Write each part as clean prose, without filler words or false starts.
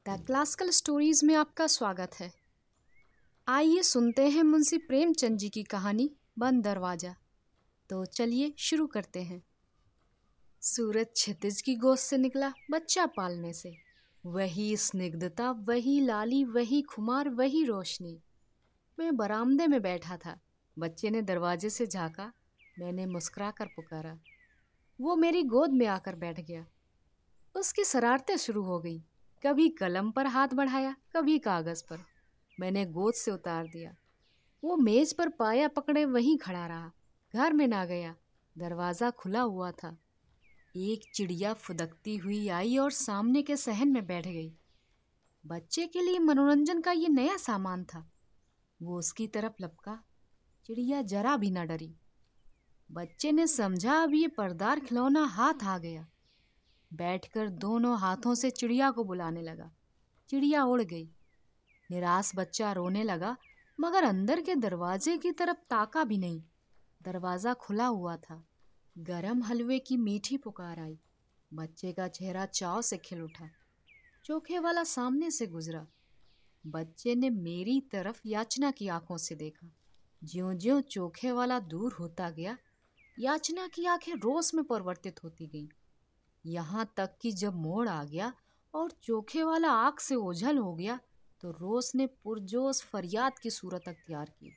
The classical stories में आपका स्वागत है। आइए सुनते हैं मुंशी प्रेमचंद जी की कहानी बंद दरवाजा। तो चलिए शुरू करते हैं। सूरज क्षितिज की गोद से निकला बच्चा पालने से। वही स्निग्धता, वही लाली, वही खुमार, वही रोशनी। मैं बरामदे में बैठा था। बच्चे ने दरवाजे से झांका। मैंने मुस्कुरा कर पुकारा। वो मेरी गोद में आकर बैठ गया। उसकी शरारतें शुरू हो गई। कभी कलम पर हाथ बढ़ाया, कभी कागज पर। मैंने गोद से उतार दिया। वो मेज पर पाया पकड़े वहीं खड़ा रहा। घर में ना गया। दरवाजा खुला हुआ था। एक चिड़िया फुदकती हुई आई और सामने के सहन में बैठ गई। बच्चे के लिए मनोरंजन का ये नया सामान था। वो उसकी तरफ लपका। चिड़िया जरा भी न डरी। बच्चे ने समझा अब ये पर्दार खिलौना हाथ आ गया। बैठकर दोनों हाथों से चिड़िया को बुलाने लगा। चिड़िया उड़ गई। निराश बच्चा रोने लगा, मगर अंदर के दरवाजे की तरफ ताका भी नहीं। दरवाजा खुला हुआ था। गरम हलवे की मीठी पुकार आई। बच्चे का चेहरा चाव से खिल उठा। चोखे वाला सामने से गुजरा। बच्चे ने मेरी तरफ याचना की आंखों से देखा। ज्यों-ज्यों चोखे वाला दूर होता गया, याचना की आंखें रोष में परिवर्तित होती गईं। यहाँ तक कि जब मोड़ आ गया और चोखे वाला आग से ओझल हो गया, तो रोस ने पुरजोश फरियाद की सूरत अख्तियार की।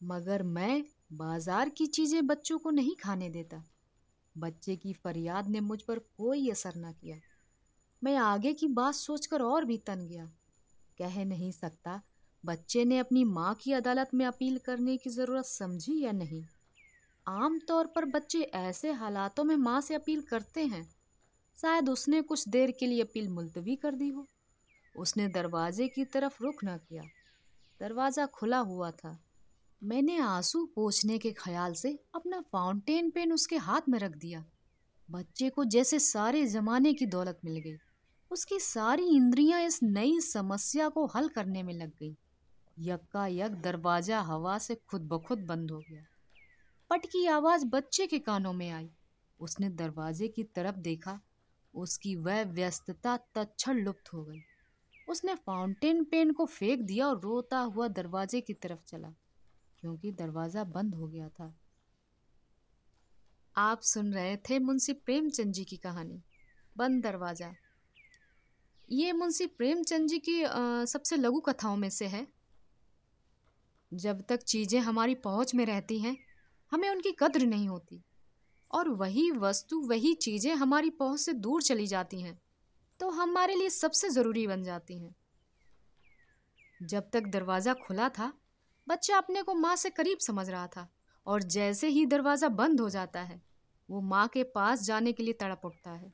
मगर मैं बाजार की चीजें बच्चों को नहीं खाने देता। बच्चे की फरियाद ने मुझ पर कोई असर न किया। मैं आगे की बात सोचकर और भी तन गया। कह नहीं सकता बच्चे ने अपनी माँ की अदालत में अपील करने की जरूरत समझी या नहीं। आम तौर पर बच्चे ऐसे हालातों में माँ से अपील करते हैं। शायद उसने कुछ देर के लिए अपील मुलतवी कर दी हो। उसने दरवाजे की तरफ रुख न किया। दरवाजा खुला हुआ था। मैंने आंसू पोंछने के ख्याल से अपना फाउंटेन पेन उसके हाथ में रख दिया। बच्चे को जैसे सारे जमाने की दौलत मिल गई। उसकी सारी इंद्रियां इस नई समस्या को हल करने में लग गई। यक्कायक दरवाजा हवा से खुद ब खुद बंद हो गया। पट की आवाज बच्चे के कानों में आई। उसने दरवाजे की तरफ देखा। उसकी वह व्यस्तता तत्क्षण लुप्त हो गई। उसने फाउंटेन पेन को फेंक दिया और रोता हुआ दरवाजे की तरफ चला, क्योंकि दरवाजा बंद हो गया था। आप सुन रहे थे मुंशी प्रेमचंद जी की कहानी बंद दरवाजा। ये मुंशी प्रेमचंद जी की सबसे लघु कथाओं में से है। जब तक चीजें हमारी पहुंच में रहती हैं, हमें उनकी कद्र नहीं होती, और वही वस्तु, वही चीजें हमारी पहुंच से दूर चली जाती हैं तो हमारे लिए सबसे जरूरी बन जाती हैं। जब तक दरवाजा खुला था, बच्चा अपने को माँ से करीब समझ रहा था, और जैसे ही दरवाजा बंद हो जाता है, वो माँ के पास जाने के लिए तड़प उठता है।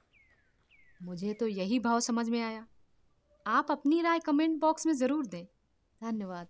मुझे तो यही भाव समझ में आया। आप अपनी राय कमेंट बॉक्स में जरूर दें। धन्यवाद।